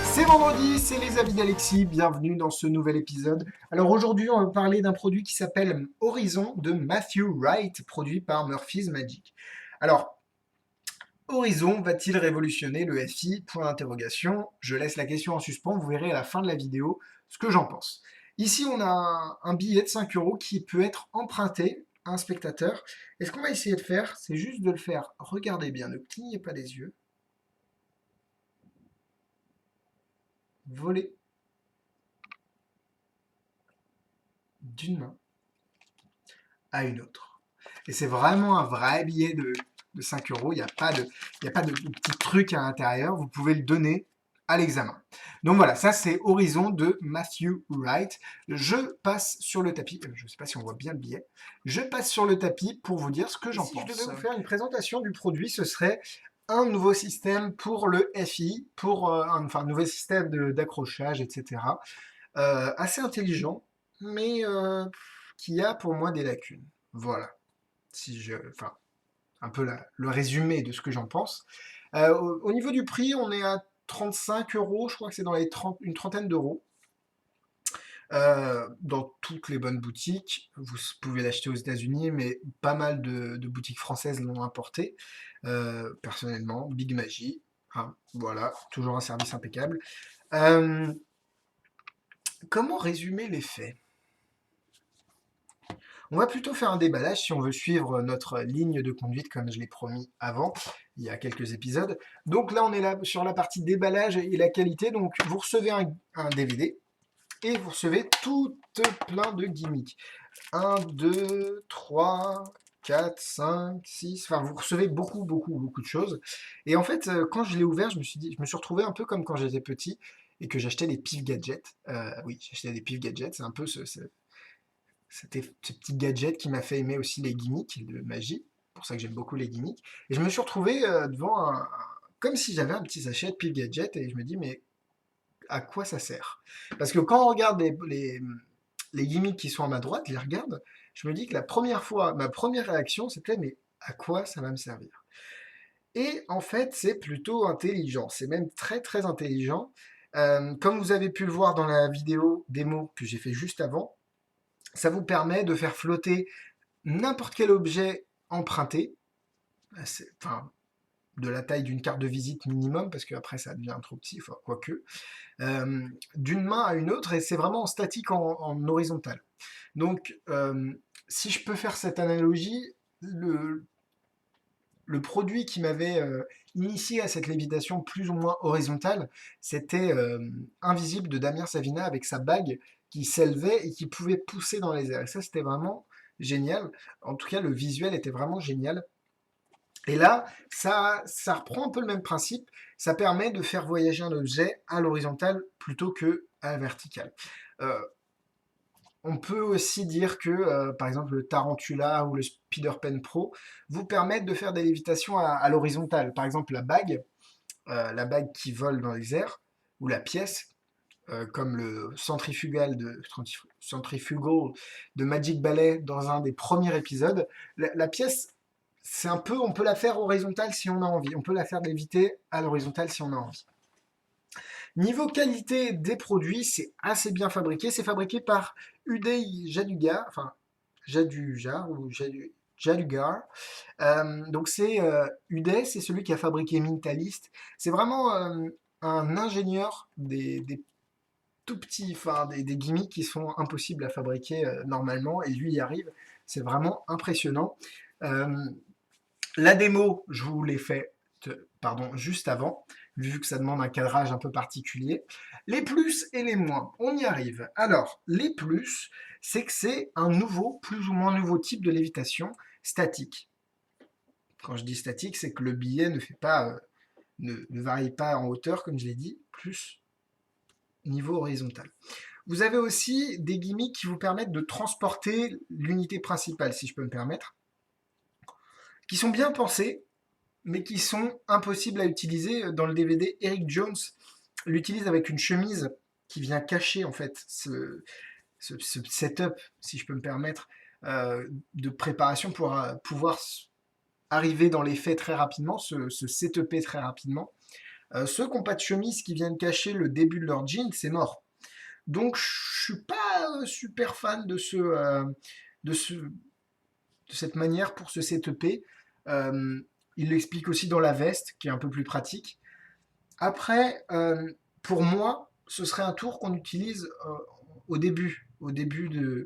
C'est vendredi, c'est les avis d'Alexis, bienvenue dans ce nouvel épisode. Alors aujourd'hui on va parler d'un produit qui s'appelle Horizon de Matthew Wright, produit par Murphy's Magic. Alors, Horizon va-t-il révolutionner le FI? Point d'interrogation. Je laisse la question en suspens, vous verrez à la fin de la vidéo ce que j'en pense. Ici on a un billet de 5 euros qui peut être emprunté à un spectateur. Et ce qu'on va essayer de faire, c'est juste de le faire, regardez bien, ne clignez pas les yeux, voler d'une main à une autre. Et c'est vraiment un vrai billet de 5 euros. Il y a pas de petit truc à l'intérieur. Vous pouvez le donner à l'examen. Donc voilà, ça c'est Horizon de Matthew Wright. Je passe sur le tapis. Je ne sais pas si on voit bien le billet. Je passe sur le tapis pour vous dire ce que j'en pense. Si je devais vous faire une présentation du produit, ce serait un nouveau système pour le FI, pour un nouveau système d'accrochage, etc. Assez intelligent, mais qui a pour moi des lacunes. Voilà. Enfin, un peu le résumé de ce que j'en pense. Au niveau du prix, on est à 35 euros, je crois que c'est dans une trentaine d'euros. Dans toutes les bonnes boutiques, vous pouvez l'acheter aux États-Unis, mais pas mal de boutiques françaises l'ont importé. Personnellement, Big Magie, hein, voilà, toujours un service impeccable. Euh, Comment résumer les faits? On va plutôt faire un déballage si on veut suivre notre ligne de conduite comme je l'ai promis avant, il y a quelques épisodes. Donc là, on est là sur la partie déballage et la qualité. Donc vous recevez un DVD et vous recevez tout plein de gimmicks. 1, 2, 3, 4, 5, 6, enfin vous recevez beaucoup de choses. Et en fait, quand je l'ai ouvert, je me suis retrouvé un peu comme quand j'étais petit et que j'achetais des pif gadgets. Oui, j'achetais des pif gadgets, c'est un peu c'était ce petit gadget qui m'a fait aimer aussi les gimmicks de magie. C'est pour ça que j'aime beaucoup les gimmicks. Et je me suis retrouvé devant comme si j'avais un petit sachet de pile gadget et je me dis, mais à quoi ça sert? Parce que quand on regarde les gimmicks qui sont à ma droite, je les regarde, je me dis que la première fois, ma première réaction, c'était, mais à quoi ça va me servir? Et en fait, c'est plutôt intelligent. C'est même très intelligent. Comme vous avez pu le voir dans la vidéo démo que j'ai fait juste avant, ça vous permet de faire flotter n'importe quel objet emprunté, enfin, de la taille d'une carte de visite minimum, parce qu'après ça devient trop petit, enfin, quoique, d'une main à une autre, et c'est vraiment statique en horizontal. Donc, si je peux faire cette analogie, le produit qui m'avait initié à cette lévitation plus ou moins horizontale, c'était Invisible de Damien Savina avec sa bague qui s'élevait et qui pouvait pousser dans les airs. Et ça, c'était vraiment génial. En tout cas, le visuel était vraiment génial. Et là, ça reprend un peu le même principe. Ça permet de faire voyager un objet à l'horizontale plutôt que à la verticale. Euh, on peut aussi dire que, par exemple, le Tarantula ou le Spider Pen Pro vous permettent de faire des lévitations à l'horizontale. Par exemple, la bague qui vole dans les airs, ou la pièce, comme le centrifugal de Magic Ballet dans un des premiers épisodes. La pièce, c'est un peu, on peut la faire horizontale si on a envie. On peut la faire léviter à l'horizontale si on a envie. Niveau qualité des produits, c'est assez bien fabriqué. C'est fabriqué par Uday Jadugar, enfin Jadujar ou Jadugar. Donc c'est Uday, c'est celui qui a fabriqué Mentalist. C'est vraiment un ingénieur des tout petits, enfin des gimmicks qui sont impossibles à fabriquer normalement, et lui y arrive. C'est vraiment impressionnant. Euh, la démo, je vous l'ai fait, pardon, juste avant, vu que ça demande un cadrage un peu particulier. Les plus et les moins, on y arrive. Alors, les plus, c'est que c'est un nouveau, plus ou moins nouveau type de lévitation statique. Quand je dis statique, c'est que le billet ne varie pas en hauteur, comme je l'ai dit, plus niveau horizontal. Vous avez aussi des gimmicks qui vous permettent de transporter l'unité principale, si je peux me permettre. qui sont bien pensés, mais qui sont impossibles à utiliser. Dans le DVD, Eric Jones l'utilise avec une chemise qui vient cacher en fait ce setup, si je peux me permettre, de préparation pour pouvoir arriver dans les faits très rapidement, se setuper très rapidement. Ceux qui n'ont pas de chemise qui viennent cacher le début de leur jean, c'est mort. Donc je suis pas super fan de, ce, de cette manière pour se setuper. Euh, il l'explique aussi dans la veste, qui est un peu plus pratique. Après, pour moi, ce serait un tour qu'on utilise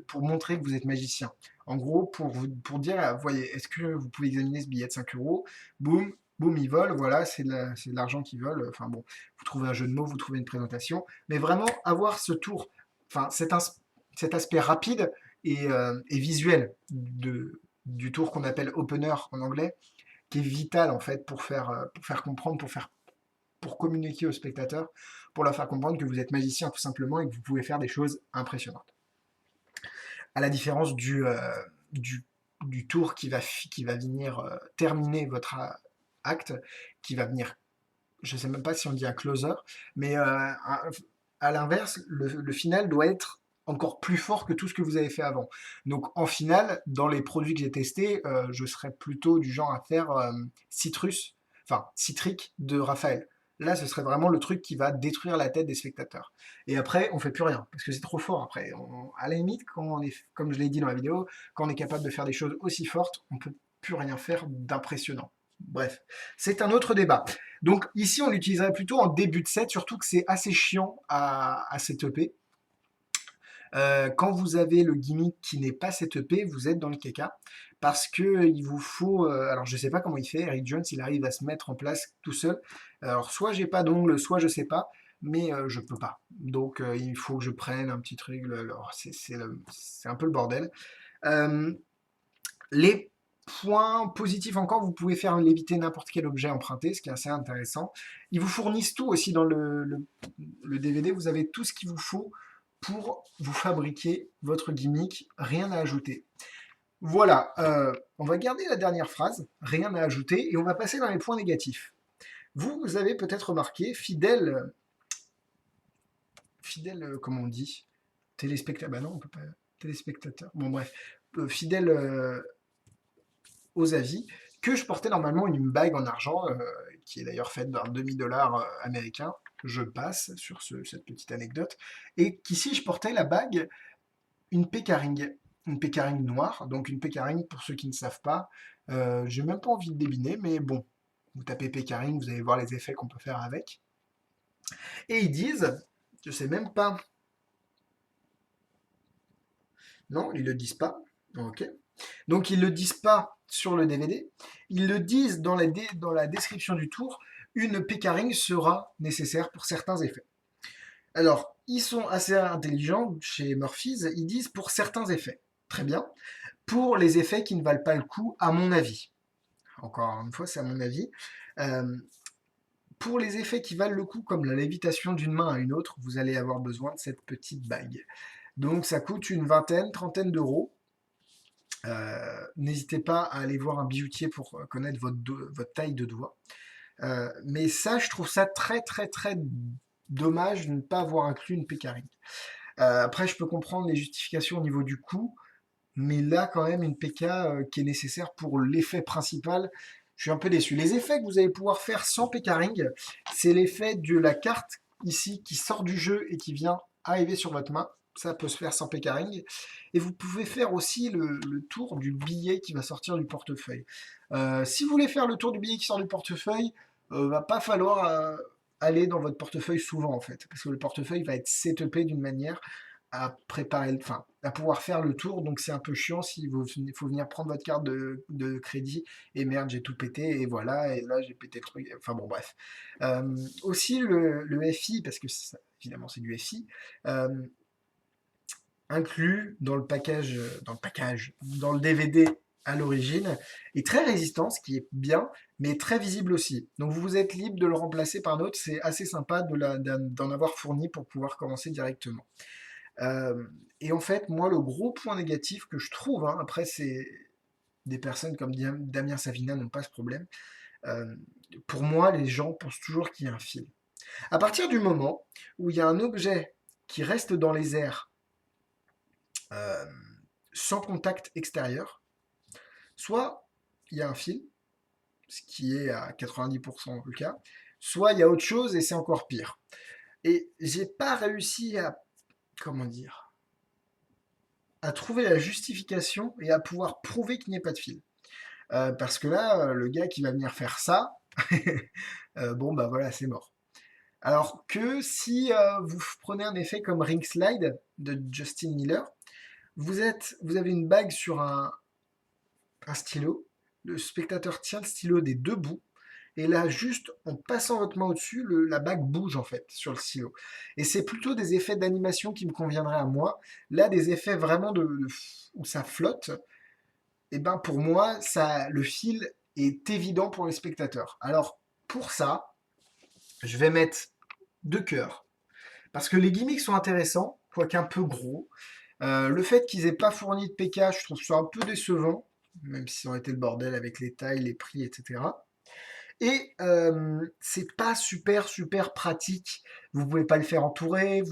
pour montrer que vous êtes magicien. En gros, pour dire, voyez, est-ce que vous pouvez examiner ce billet de 5 euros? Boum, boum, il vole, voilà, c'est de l'argent qui vole. Enfin bon, vous trouvez un jeu de mots, vous trouvez une présentation. Mais vraiment, avoir ce tour, enfin, cet aspect rapide et visuel du tour qu'on appelle opener en anglais, qui est vital en fait pour faire comprendre, pour communiquer aux spectateurs, pour leur faire comprendre que vous êtes magicien tout simplement et que vous pouvez faire des choses impressionnantes. À la différence du, du tour qui va venir terminer votre acte, qui va venir, je ne sais même pas si on dit un closer, mais à l'inverse, le final doit être encore plus fort que tout ce que vous avez fait avant. Donc en finale, dans les produits que j'ai testés, je serais plutôt du genre à faire Citrus, enfin Citric de Raphaël. Là, ce serait vraiment le truc qui va détruire la tête des spectateurs. Et après, on fait plus rien, parce que c'est trop fort. Après, à la limite, quand on est, comme je l'ai dit dans la vidéo, quand on est capable de faire des choses aussi fortes, on peut plus rien faire d'impressionnant. Bref, c'est un autre débat. Donc ici, on l'utiliserait plutôt en début de set, surtout que c'est assez chiant à setuper. Quand vous avez le gimmick qui n'est pas setupé, vous êtes dans le caca parce que il vous faut. Alors je sais pas comment il fait. Eric Jones, il arrive à se mettre en place tout seul. Alors soit j'ai pas d'ongles, soit je sais pas, mais je peux pas. Donc il faut que je prenne un petit truc. Alors c'est un peu le bordel. Euh, les points positifs encore, vous pouvez faire léviter n'importe quel objet emprunté, ce qui est assez intéressant. Ils vous fournissent tout aussi dans le DVD. Vous avez tout ce qu'il vous faut pour vous fabriquer votre gimmick, rien à ajouter. Voilà, on va garder la dernière phrase, rien à ajouter, et on va passer dans les points négatifs. Vous avez peut-être remarqué, fidèle, comment on dit, téléspectateur, bah non, on peut pas, téléspectateur, bon bref, fidèle aux avis, que je portais normalement une bague en argent, qui est d'ailleurs faite d'un demi-dollar américain, je passe sur cette petite anecdote, et qu'ici je portais la bague une pécaring noire. Donc une pécaring, pour ceux qui ne savent pas, j'ai même pas envie de débiner, mais bon, vous tapez pécaring, vous allez voir les effets qu'on peut faire avec. Et ils disent, je sais même pas, non, ils le disent pas, ok. Donc ils le disent pas sur le DVD, ils le disent dans la description du tour, une pécaring sera nécessaire pour certains effets. Alors, ils sont assez intelligents chez Murphy's, ils disent pour certains effets. Très bien. Pour les effets qui ne valent pas le coup, à mon avis. Encore une fois, c'est à mon avis. Euh, pour les effets qui valent le coup, comme la lévitation d'une main à une autre, vous allez avoir besoin de cette petite bague. Donc ça coûte une vingtaine, trentaine d'euros. N'hésitez pas à aller voir un bijoutier pour connaître votre taille de doigt. Mais ça, je trouve ça très très très dommage de ne pas avoir inclus une pécarine. Après, je peux comprendre les justifications au niveau du coût, mais là, quand même, une PK qui est nécessaire pour l'effet principal, je suis un peu déçu. Les effets que vous allez pouvoir faire sans PK-Ring, c'est l'effet de la carte ici qui sort du jeu et qui vient arriver sur votre main. Ça peut se faire sans PK-Ring. Et vous pouvez faire aussi le tour du billet qui va sortir du portefeuille. Si vous voulez faire le tour du billet qui sort du portefeuille, va pas falloir aller dans votre portefeuille souvent en fait, parce que le portefeuille va être setupé d'une manière à préparer, enfin, à pouvoir faire le tour. Donc c'est un peu chiant si vous faut venir prendre votre carte de crédit et merde, j'ai tout pété et voilà, et là j'ai pété le truc. Enfin bon, bref. Aussi le FI, parce que évidemment c'est du FI, euh, inclus dans le DVD à l'origine, est très résistant, ce qui est bien, mais très visible aussi. Donc vous êtes libre de le remplacer par un autre, c'est assez sympa d'en avoir fourni pour pouvoir commencer directement. Et en fait, moi, le gros point négatif que je trouve, hein, après des personnes comme Damien Savina n'ont pas ce problème. Euh, pour moi, les gens pensent toujours qu'il y a un fil. À partir du moment où il y a un objet qui reste dans les airs euh, sans contact extérieur, soit il y a un fil, ce qui est à 90% le cas, soit il y a autre chose et c'est encore pire. Et j'ai pas réussi à, comment dire, à trouver la justification et à pouvoir prouver qu'il n'y ait pas de fil. Parce que là, le gars qui va venir faire ça, bon bah voilà, c'est mort. Alors que si vous prenez un effet comme Ring Slide de Justin Miller, vous avez une bague sur un stylo, le spectateur tient le stylo des deux bouts, et là, juste en passant votre main au-dessus, la bague bouge en fait sur le stylo. Et c'est plutôt des effets d'animation qui me conviendraient à moi. Là, des effets vraiment où ça flotte, et ben pour moi, le fil est évident pour les spectateurs. Alors, pour ça, je vais mettre deux cœurs. Parce que les gimmicks sont intéressants, quoique un peu gros. Le fait qu'ils aient pas fourni de PK, je trouve ça un peu décevant, même si ça aurait été le bordel avec les tailles, les prix, etc. Et c'est pas super pratique. Vous pouvez pas le faire entourer,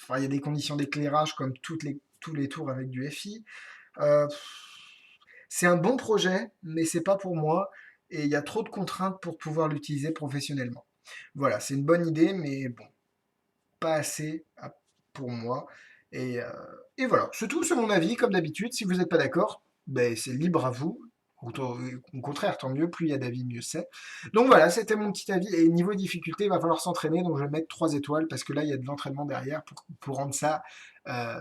enfin il y a des conditions d'éclairage comme tous les tours avec du FI. Euh, c'est un bon projet, mais c'est pas pour moi. Et il y a trop de contraintes pour pouvoir l'utiliser professionnellement. Voilà, c'est une bonne idée, mais bon, pas assez pour moi. Et, euh, et voilà, c'est tout, c'est mon avis, comme d'habitude. Si vous n'êtes pas d'accord, ben, c'est libre à vous. Au contraire, tant mieux, plus il y a d'avis, mieux c'est. Donc voilà, c'était mon petit avis. Et niveau difficulté, il va falloir s'entraîner, donc je vais mettre 3 étoiles, parce que là, il y a de l'entraînement derrière pour rendre ça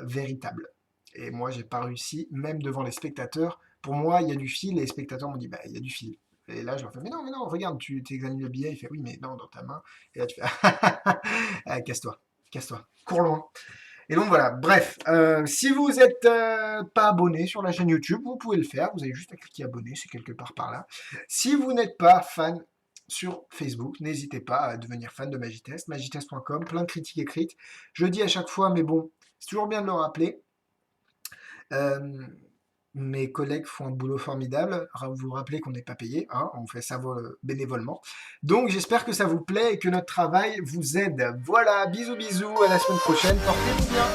véritable. Et moi, j'ai pas réussi, même devant les spectateurs. Pour moi, il y a du fil, et les spectateurs m'ont dit, bah, il y a du fil. Et là, je leur fais, mais non, regarde, tu examines le billet. Il fait, oui, mais non, dans ta main. Et là, tu fais, ah, casse-toi, casse-toi, cours loin. Et donc voilà, bref, si vous n'êtes pas abonné sur la chaîne YouTube, vous pouvez le faire, vous avez juste à cliquer abonner, c'est quelque part par là. Si vous n'êtes pas fan sur Facebook, n'hésitez pas à devenir fan de Magitest, magitest.com, plein de critiques écrites. Je dis à chaque fois, mais bon, c'est toujours bien de le rappeler. Mes collègues font un boulot formidable. Vous vous rappelez qu'on n'est pas payé, hein, on fait ça bénévolement. Donc j'espère que ça vous plaît et que notre travail vous aide. Voilà, bisous bisous, à la semaine prochaine, portez-vous bien.